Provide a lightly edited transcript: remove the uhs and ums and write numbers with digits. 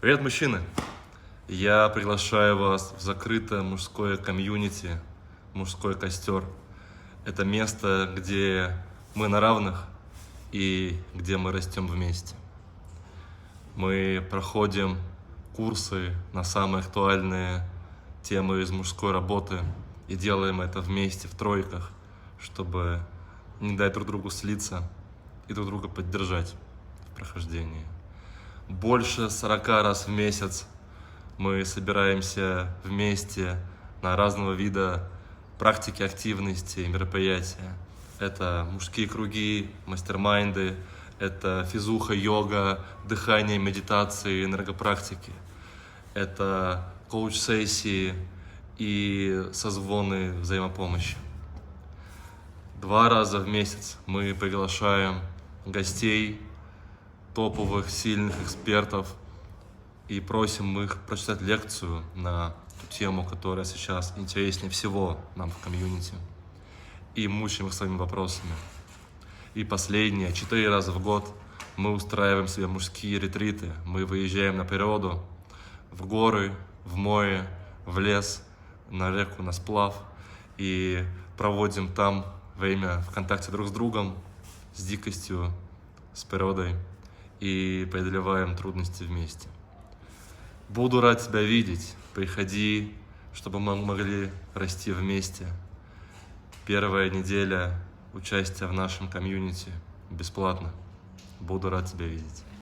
Привет, мужчины! Я приглашаю вас в закрытое мужское комьюнити, мужской костер. Это место, где мы на равных и где мы растем вместе. Мы проходим курсы на самые актуальные темы из мужской работы и делаем это вместе, в тройках, чтобы не дать друг другу слиться и друг друга поддержать в прохождении. Больше 40 раз в месяц мы собираемся вместе на разного вида практики, активности и мероприятия. Это мужские круги, мастер-майнды, это физуха, йога, дыхание, медитации, энергопрактики. Это коуч-сессии и созвоны взаимопомощи. 2 раза в месяц мы приглашаем гостей, топовых, сильных экспертов и просим их прочитать лекцию на ту тему, которая сейчас интереснее всего нам в комьюнити, и мучаем их своими вопросами. И последнее, 4 раза в год мы устраиваем себе мужские ретриты. Мы выезжаем на природу, в горы, в море, в лес, на реку, на сплав и проводим там время в контакте друг с другом, с дикостью, с природой и преодолеваем трудности вместе. Буду рад тебя видеть. Приходи, чтобы мы могли расти вместе. 1-я неделя участия в нашем комьюнити бесплатно. Буду рад тебя видеть.